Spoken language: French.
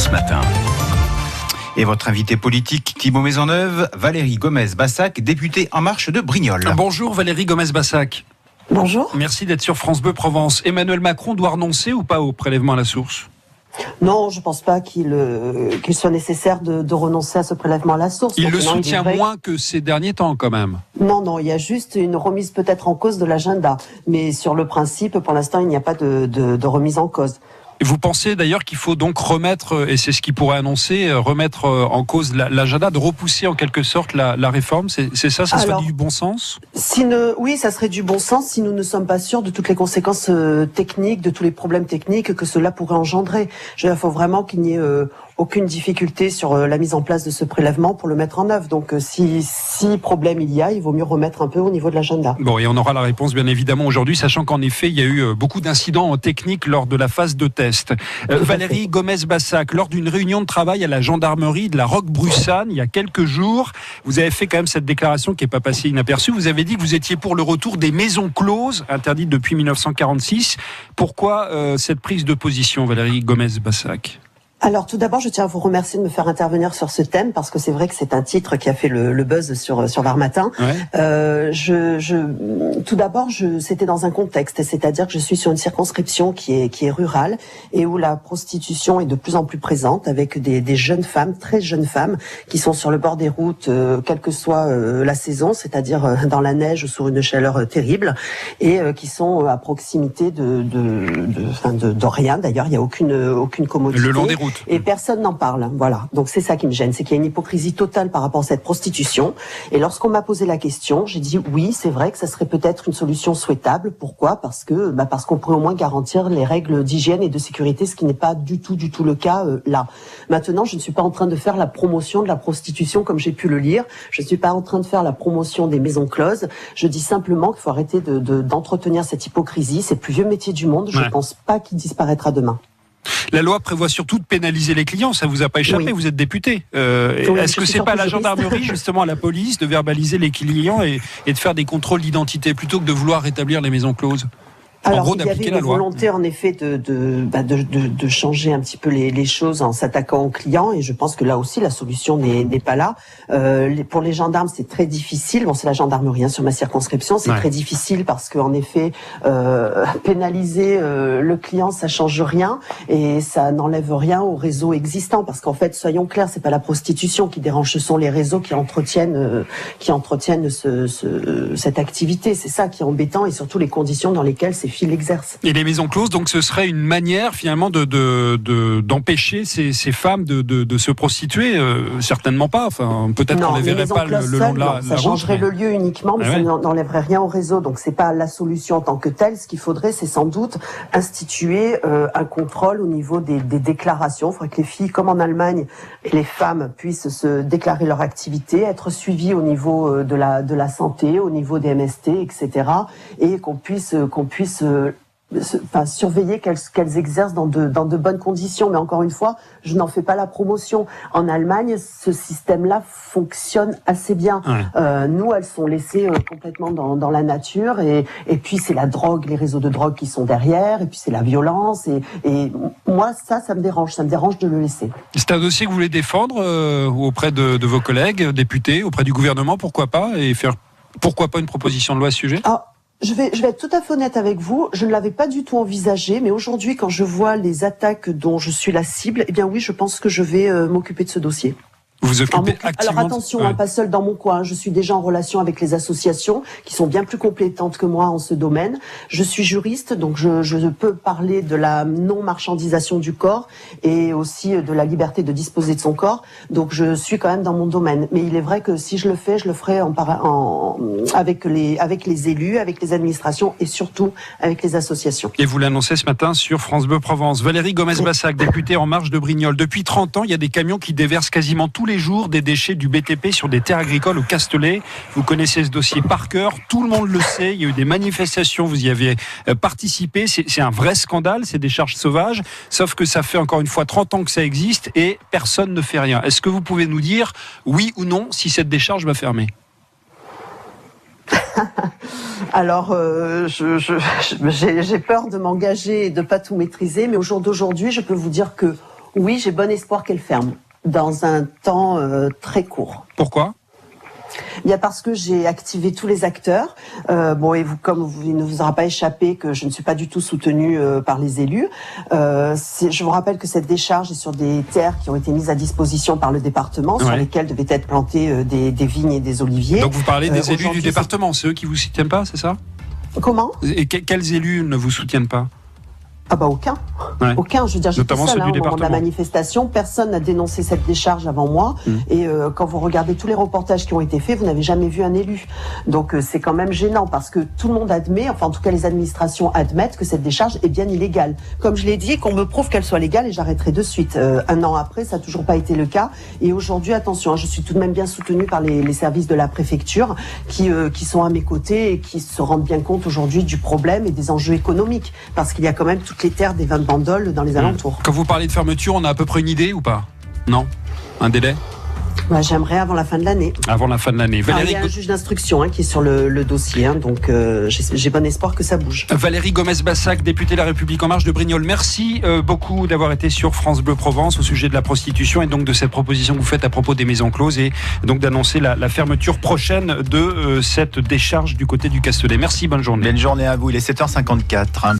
ce matin. Et votre invité politique, Thibaut Maisonneuve, Valérie Gomez-Bassac, députée En Marche de Brignoles. Bonjour Valérie Gomez-Bassac. Bonjour. Merci d'être sur France Bleu Provence. Emmanuel Macron doit renoncer ou pas au prélèvement à la source ? Non, je ne pense pas qu'il soit nécessaire de renoncer à ce prélèvement à la source. Il le soutient moins que ces derniers temps quand même. Non, il y a juste une remise peut-être en cause de l'agenda. Mais sur le principe, pour l'instant, il n'y a pas de remise en cause. Et vous pensez d'ailleurs qu'il faut donc remettre, et c'est ce qu'il pourrait annoncer, remettre en cause l'agenda, de repousser en quelque sorte la réforme, c'est ça serait du bon sens ? Oui, ça serait du bon sens si nous ne sommes pas sûrs de toutes les conséquences techniques, de tous les problèmes techniques que cela pourrait engendrer. Il faut vraiment qu'il n'y ait aucune difficulté sur la mise en place de ce prélèvement pour le mettre en œuvre. Donc si problème il y a, il vaut mieux remettre un peu au niveau de l'agenda. Bon, et on aura la réponse bien évidemment aujourd'hui, sachant qu'en effet, il y a eu beaucoup d'incidents techniques lors de la phase de test. Valérie Gomez-Bassac, lors d'une réunion de travail à la gendarmerie de la Roquebrussanne, il y a quelques jours, vous avez fait quand même cette déclaration qui n'est pas passée inaperçue. Vous avez dit que vous étiez pour le retour des maisons closes, interdites depuis 1946. Pourquoi cette prise de position, Valérie Gomez-Bassac ? Alors tout d'abord, je tiens à vous remercier de me faire intervenir sur ce thème parce que c'est vrai que c'est un titre qui a fait le buzz sur Varmatin. Ouais. Tout d'abord, c'était dans un contexte, c'est-à-dire que je suis sur une circonscription qui est rurale et où la prostitution est de plus en plus présente avec des jeunes femmes, très jeunes femmes, qui sont sur le bord des routes, quelle que soit la saison, c'est-à-dire dans la neige ou sous une chaleur terrible, et qui sont à proximité de rien. D'ailleurs, il n'y a aucune commodité. Le long des routes. Et personne n'en parle, voilà. Donc c'est ça qui me gêne, c'est qu'il y a une hypocrisie totale par rapport à cette prostitution. Et lorsqu'on m'a posé la question, j'ai dit oui, c'est vrai que ça serait peut-être une solution souhaitable. Pourquoi ? Parce qu'on pourrait au moins garantir les règles d'hygiène et de sécurité, ce qui n'est pas du tout le cas là. Maintenant, je ne suis pas en train de faire la promotion de la prostitution comme j'ai pu le lire. Je ne suis pas en train de faire la promotion des maisons closes. Je dis simplement qu'il faut arrêter d'entretenir cette hypocrisie. C'est le plus vieux métier du monde. Je ne pense pas qu'il disparaîtra demain. La loi prévoit surtout de pénaliser les clients, ça vous a pas échappé, oui. Vous êtes député. Est-ce que c'est pas la gendarmerie, justement, à la police, de verbaliser les clients et de faire des contrôles d'identité plutôt que de vouloir rétablir les maisons closes ? Alors, il y avait une volonté, en effet, de changer un petit peu les choses en s'attaquant aux clients, et je pense que là aussi, la solution n'est pas là. Pour les gendarmes, c'est très difficile. Bon, c'est la gendarmerie, sur ma circonscription, c'est très difficile parce qu'en effet, pénaliser le client, ça change rien et ça n'enlève rien au réseau existant. Parce qu'en fait, soyons clairs, c'est pas la prostitution qui dérange, ce sont les réseaux qui entretiennent cette activité. C'est ça qui est embêtant et surtout les conditions dans lesquelles ces filles l'exercent. Et les maisons closes, donc ce serait une manière finalement d'empêcher ces femmes de se prostituer, certainement pas. Enfin, peut-être qu'on ne les verrait pas le long de la route. Ça changerait le lieu uniquement, mais ça n'enlèverait rien au réseau. Donc c'est pas la solution en tant que telle. Ce qu'il faudrait, c'est sans doute instituer un contrôle au niveau des déclarations. Il faudrait que les filles, comme en Allemagne, et les femmes puissent se déclarer leur activité, être suivies au niveau de la santé, au niveau des MST, etc. Et qu'on puisse surveiller qu'elles exercent dans de bonnes conditions. Mais encore une fois, je n'en fais pas la promotion. En Allemagne, ce système-là fonctionne assez bien. Ouais. Nous, elles sont laissées complètement dans la nature. Et puis, c'est la drogue, les réseaux de drogue qui sont derrière. Et puis, c'est la violence. Et moi, ça me dérange. Ça me dérange de le laisser. C'est un dossier que vous voulez défendre auprès de vos collègues députés, auprès du gouvernement, pourquoi pas, et faire pourquoi pas une proposition de loi à ce sujet ? Je vais être tout à fait honnête avec vous, je ne l'avais pas du tout envisagé, mais aujourd'hui, quand je vois les attaques dont je suis la cible, eh bien oui, je pense que je vais m'occuper de ce dossier. Vous occupez activement... Alors attention, pas seul dans mon coin, je suis déjà en relation avec les associations qui sont bien plus compétentes que moi en ce domaine. Je suis juriste, donc je peux parler de la non-marchandisation du corps et aussi de la liberté de disposer de son corps. Donc je suis quand même dans mon domaine. Mais il est vrai que si je le fais, je le ferai avec les élus, avec les administrations et surtout avec les associations. Et vous l'annoncez ce matin sur France Bleu Provence. Valérie Gomez-Bassac, députée En Marche de Brignoles. Depuis 30 ans, il y a des camions qui déversent quasiment tous les jours des déchets du BTP sur des terres agricoles au Castellet. Vous connaissez ce dossier par cœur, tout le monde le sait, il y a eu des manifestations, vous y avez participé, c'est un vrai scandale, ces décharges sauvages, sauf que ça fait encore une fois 30 ans que ça existe et personne ne fait rien. Est-ce que vous pouvez nous dire oui ou non si cette décharge va fermer ? Alors, j'ai peur de m'engager et de pas tout maîtriser, mais au jour d'aujourd'hui, je peux vous dire que Oui, j'ai bon espoir qu'elle ferme dans un temps très court. Pourquoi ? Bien parce que j'ai activé tous les acteurs. Il ne vous aura pas échappé que je ne suis pas du tout soutenue par les élus. Je vous rappelle que cette décharge est sur des terres qui ont été mises à disposition par le département, sur lesquelles devaient être plantées des vignes et des oliviers. Donc vous parlez des élus du département, c'est eux qui vous soutiennent pas, c'est ça ? Comment ? Et quels élus ne vous soutiennent pas ? Ah bah aucun. Ouais. Aucun. Je veux dire, j'étais seule au moment de la manifestation. Personne n'a dénoncé cette décharge avant moi. Et quand vous regardez tous les reportages qui ont été faits, vous n'avez jamais vu un élu. Donc c'est quand même gênant parce que tout le monde admet, enfin en tout cas les administrations admettent que cette décharge est bien illégale. Comme je l'ai dit, qu'on me prouve qu'elle soit légale et j'arrêterai de suite. Un an après, ça n'a toujours pas été le cas. Et aujourd'hui, attention, je suis tout de même bien soutenue par les services de la préfecture qui sont à mes côtés et qui se rendent bien compte aujourd'hui du problème et des enjeux économiques. Parce qu'il y a quand même toutes les terres des vins de Bandol dans les alentours. Quand vous parlez de fermeture, on a à peu près une idée ou pas ? Non ? Un délai ? J'aimerais avant la fin de l'année. Avant la fin de l'année. Il y a un juge d'instruction qui est sur le dossier, donc j'ai bon espoir que ça bouge. Valérie Gomez-Bassac, députée de La République En Marche de Brignoles, merci beaucoup d'avoir été sur France Bleu Provence au sujet de la prostitution et donc de cette proposition que vous faites à propos des maisons closes et donc d'annoncer la fermeture prochaine de cette décharge du côté du Castellet. Merci, bonne journée. Bonne journée à vous, il est 7h54.